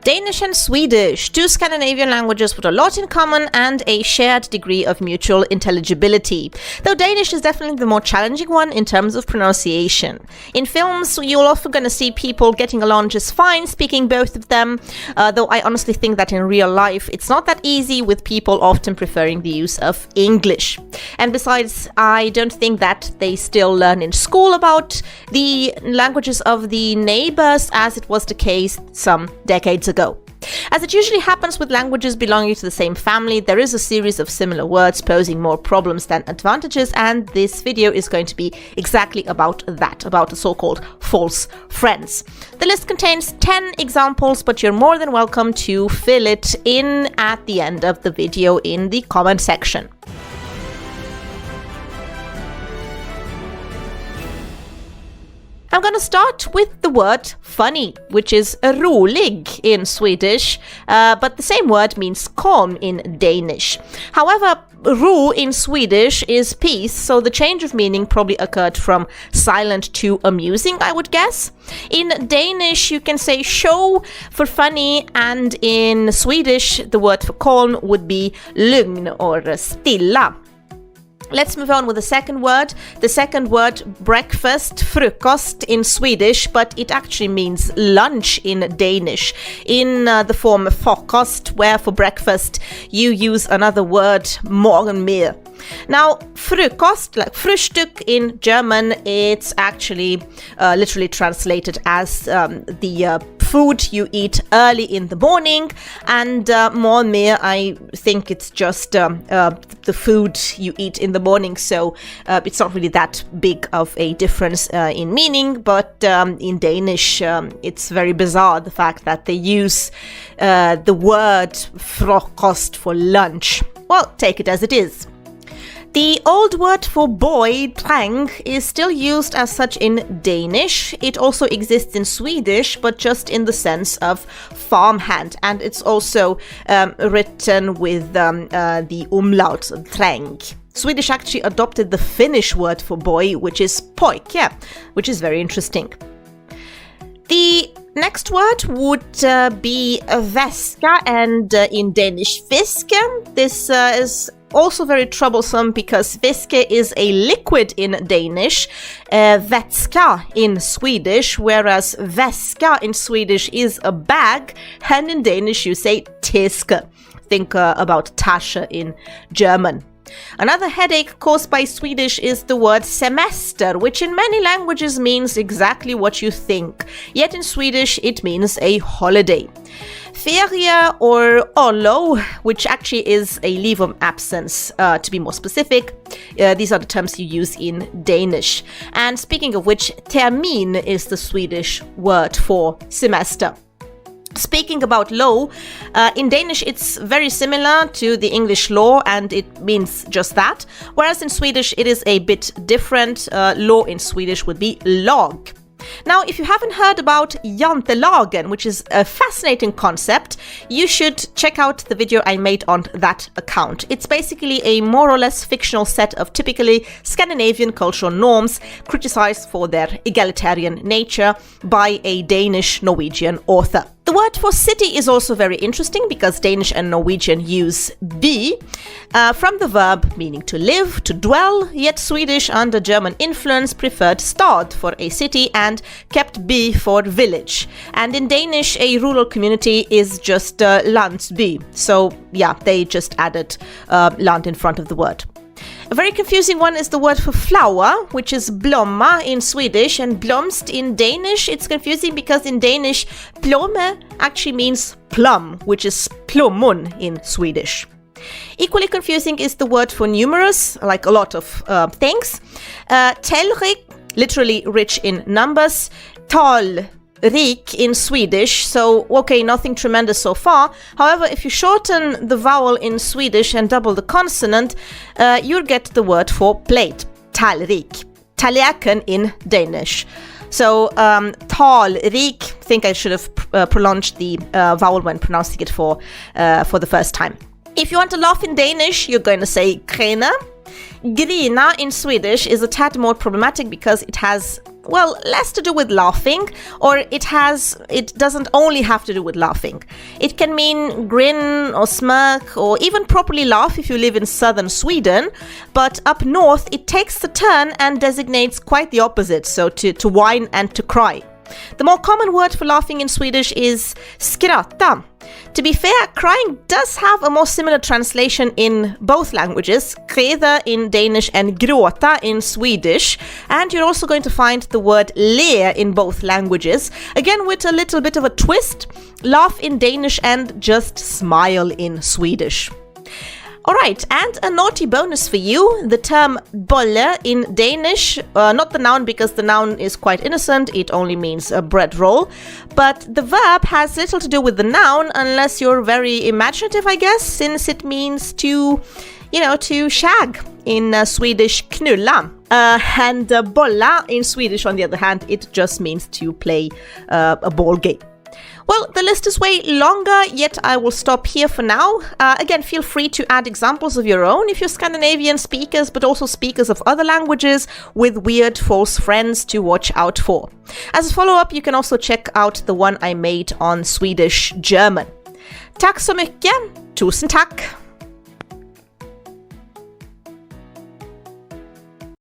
Danish and Swedish, two Scandinavian languages with a lot in common and a shared degree of mutual intelligibility, though Danish is definitely the more challenging one in terms of pronunciation. In films, you're often going to see people getting along just fine speaking both of them, though I honestly think that in real life it's not that easy, with people often preferring the use of English. And besides, I don't think that they still learn in school about the languages of the neighbors as it was the case some decades ago. As it usually happens with languages belonging to the same family, there is a series of similar words posing more problems than advantages, and this video is going to be exactly about that, about the so-called false friends. The list contains 10 examples, but you're more than welcome to fill it in at the end of the video in the comment section. I'm going to start with the word funny, which is rolig in Swedish, but the same word means calm in Danish. However, ro in Swedish is peace, so the change of meaning probably occurred from silent to amusing, I would guess. In Danish, you can say show for funny, and in Swedish, the word for calm would be lugn or stilla. Let's move on with the second word. The second word, breakfast, frukost in Swedish, but it actually means lunch in Danish, in the form frokost, where for breakfast you use another word, morgenmad. Now, frukost, like frühstück in German, it's actually literally translated as the food you eat early in the morning, and morgenmad, I think it's just the food you eat in the morning, so it's not really that big of a difference in meaning, but in Danish it's very bizarre, the fact that they use the word frokost for lunch. Well, take it as it is. The old word for boy, Plang, is still used as such in Danish. It also exists in Swedish, but just in the sense of farmhand, and it's also written with the umlaut, Plang. Swedish actually adopted the Finnish word for boy, which is poike, which is very interesting. The next word would be väska, and in Danish fiske. This is also very troublesome because fiske is a liquid in Danish, vätska in Swedish, whereas väska in Swedish is a bag, and in Danish you say taske. Think about Tasche in German. Another headache caused by Swedish is the word semester, which in many languages means exactly what you think, yet in Swedish it means a holiday. Ferie or olo, which actually is a leave of absence, to be more specific. These are the terms you use in Danish. And speaking of which, termin is the Swedish word for semester. Speaking about law, in Danish it's very similar to the English law, and it means just that, whereas in Swedish it is a bit different. Law in Swedish would be lag. Now, if you haven't heard about jantelagen, which is a fascinating concept, you should check out the video I made on that account. It's basically a more or less fictional set of typically Scandinavian cultural norms criticized for their egalitarian nature by a Danish-Norwegian author. The word for city is also very interesting because Danish and Norwegian use by from the verb meaning to live, to dwell, yet Swedish under German influence preferred stad for a city and kept by for village. And in Danish, a rural community is just landsby. So yeah, they just added land in front of the word. A very confusing one is the word for flower, which is blomma in Swedish, and blomst in Danish. It's confusing because in Danish, blomme actually means plum, which is plommon in Swedish. Equally confusing is the word for numerous, like a lot of things. Talrik, literally rich in numbers. Talrik in Swedish, so okay, nothing tremendous so far. However, if you shorten the vowel in Swedish and double the consonant, you'll get the word for plate, talrik. Tallerken in Danish. So, talrik, I think I should have pronounced the vowel when pronouncing it for the first time. If you want to laugh in Danish, you're going to say grina. Grina in Swedish is a tad more problematic because it has well, less to do with laughing, or it doesn't only have to do with laughing. It can mean grin or smirk or even properly laugh if you live in southern Sweden, but up north it takes the turn and designates quite the opposite, so to whine and to cry. The more common word for laughing in Swedish is skratta. To be fair, crying does have a more similar translation in both languages, gräda in Danish and gråta in Swedish, and you're also going to find the word le in both languages, again with a little bit of a twist, laugh in Danish and just smile in Swedish. Alright, and a naughty bonus for you, the term bolle in Danish, not the noun because the noun is quite innocent, it only means a bread roll, but the verb has little to do with the noun unless you're very imaginative, I guess, since it means to shag in Swedish knulla. And bolla in Swedish, on the other hand, it just means to play a ball game. Well, the list is way longer, yet I will stop here for now. Again, feel free to add examples of your own if you're Scandinavian speakers, but also speakers of other languages with weird false friends to watch out for. As a follow-up, you can also check out the one I made on Swedish German. Tack så mycket! Tusen tack!